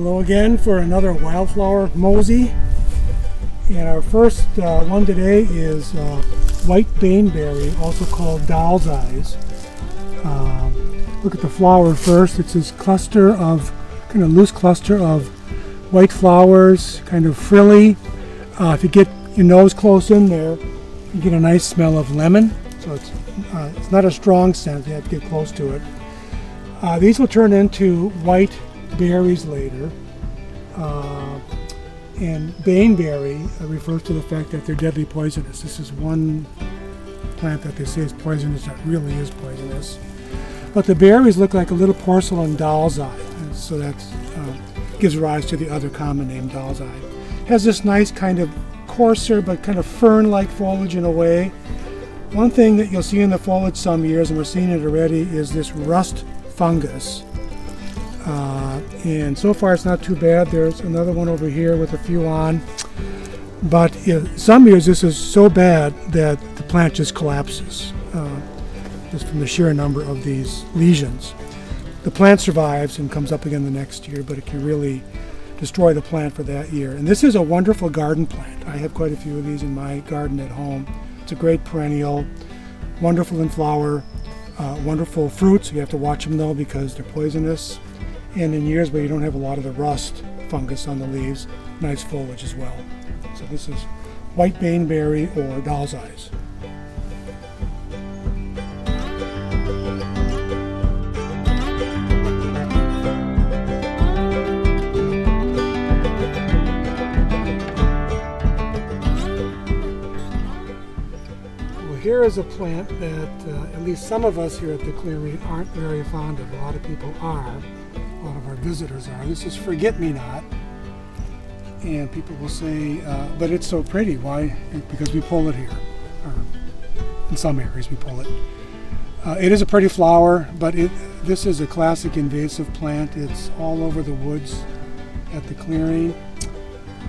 Hello again for another wildflower Mosey. And our first one today is White Baneberry, also called doll's eyes. Look at the flower first. It's this cluster of, kind of loose cluster of white flowers, kind of frilly. If you get your nose close in there, you get a nice smell of lemon. So it's not a strong scent, you have to get close to it. These will turn into white berries later. And baneberry refers to the fact that they're deadly poisonous. This is one plant that they say is poisonous that really is poisonous. But the berries look like a little porcelain doll's eye, and so that gives rise to the other common name, doll's eye. It has this nice kind of coarser but kind of fern-like foliage in a way. One thing that you'll see in the foliage some years, and we're seeing it already, is this rust fungus. And so far it's not too bad. There's another one over here with a few on. But some years this is so bad that the plant just collapses, just from the sheer number of these lesions. The plant survives and comes up again the next year, but it can really destroy the plant for that year. And this is a wonderful garden plant. I have quite a few of these in my garden at home. It's a great perennial, wonderful in flower, wonderful fruits. You have to watch them though because they're poisonous. And in years where you don't have a lot of the rust fungus on the leaves, nice foliage as well. So this is white baneberry or doll's eyes. Well, here is a plant that at least some of us here at the clearing aren't very fond of. A lot of people are. A lot of our visitors are. This is forget-me-not, and people will say, but it's so pretty. Why? Because we pull it here. Or in some areas we pull it. It is a pretty flower, but this is a classic invasive plant. It's all over the woods at the clearing,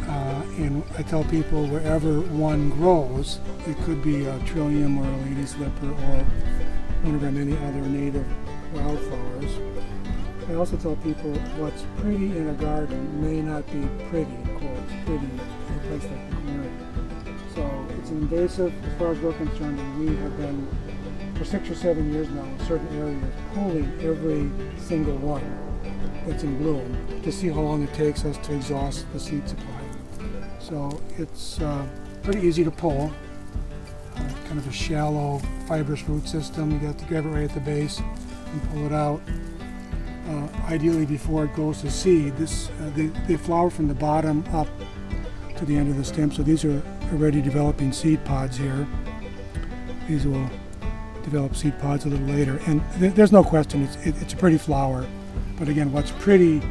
and I tell people wherever one grows, it could be a trillium or a lady slipper or one of our many other native wildflowers. I also tell people what's pretty in a garden may not be pretty, quote, pretty in a place like the clearing. So it's an invasive as far as we're concerned, and we have been for 6 or 7 years now in certain areas pulling every single one that's in bloom to see how long it takes us to exhaust the seed supply. So it's pretty easy to pull. Kind of a shallow fibrous root system. You have to grab it right at the base and pull it out. Ideally before it goes to seed. They flower from the bottom up to the end of the stem, so these are already developing seed pods here. These will develop seed pods a little later, and there's no question it's a pretty flower. But again, what's pretty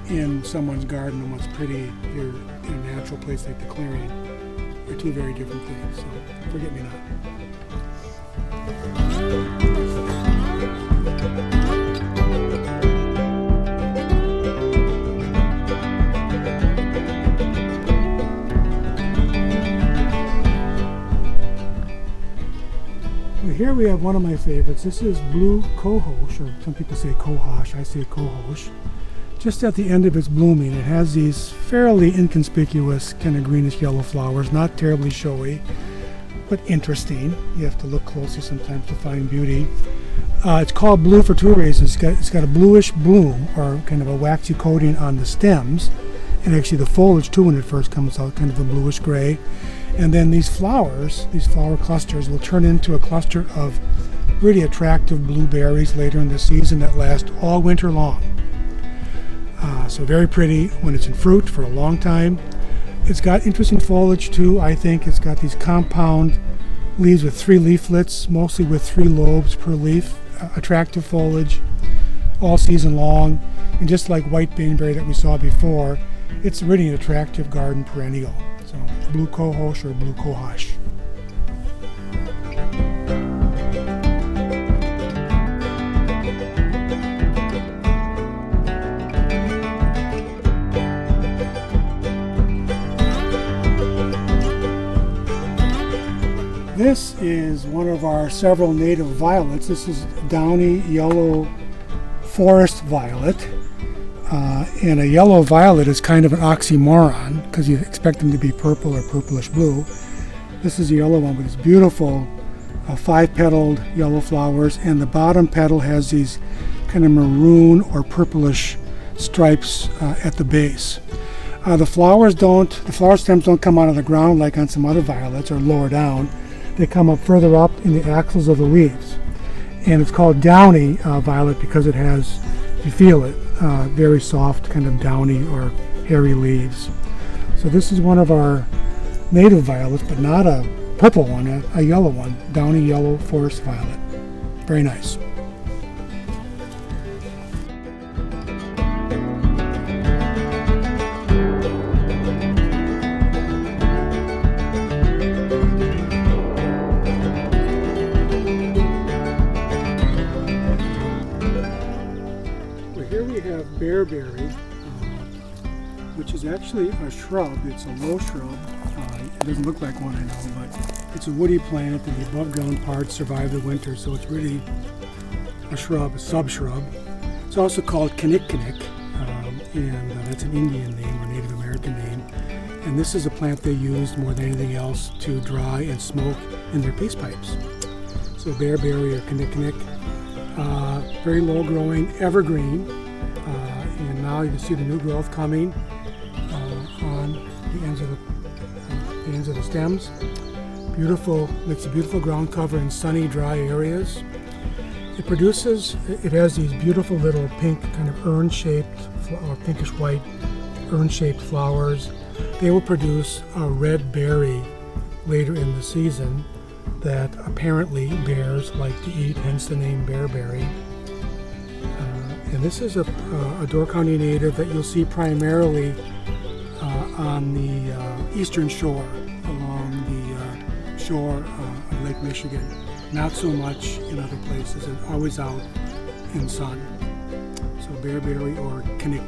in someone's garden and what's pretty here in a natural place like the clearing are two very different things, so forget-me-not. Here we have one of my favorites. This is blue cohosh, or some people say cohosh, I say cohosh. Just at the end of its blooming, it has these fairly inconspicuous kind of greenish yellow flowers, not terribly showy, but interesting. You have to look closely sometimes to find beauty. It's called blue for two reasons. It's got a bluish bloom, or kind of a waxy coating on the stems, and actually the foliage too when it first comes out, kind of a bluish gray. And then these flowers, these flower clusters, will turn into a cluster of really attractive blueberries later in the season that last all winter long. So very pretty when it's in fruit for a long time. It's got interesting foliage too, I think. It's got these compound leaves with 3 leaflets, mostly with 3 lobes per leaf. Attractive foliage all season long. And just like white baneberry that we saw before, it's really an attractive garden perennial. So blue cohosh or blue cohosh. This is one of our several native violets. This is Downy Yellow Forest Violet. And a yellow violet is kind of an oxymoron because you expect them to be purple or purplish blue. This is a yellow one with these beautiful 5-petaled yellow flowers, and the bottom petal has these kind of maroon or purplish stripes at the base. The flower stems don't come out of the ground like on some other violets or lower down. They come up further up in the axils of the leaves. And it's called downy violet because it has, you feel it, very soft kind of downy or hairy leaves. So this is one of our native violets, but not a purple one, a yellow one, downy yellow forest violet. Very nice. Here we have Bearberry, which is actually a shrub. It's a low shrub. It doesn't look like one, I know, but it's a woody plant, and the above ground parts survive the winter, so it's really a shrub, a sub-shrub. It's also called kinnick, and that's an Indian name or Native American name. And this is a plant they used more than anything else to dry and smoke in their peace pipes. So Bearberry or kinnick, very low growing, evergreen, and now you can see the new growth coming on the ends of the stems. Beautiful, makes a beautiful ground cover in sunny, dry areas. It has these beautiful little pink kind of urn-shaped or pinkish white urn-shaped flowers. They will produce a red berry later in the season that apparently bears like to eat, hence the name Bearberry. And this is a Door County native that you'll see primarily on the eastern shore, along the shore of Lake Michigan. Not so much in other places, and always out in sun. So Bearberry or kinnick.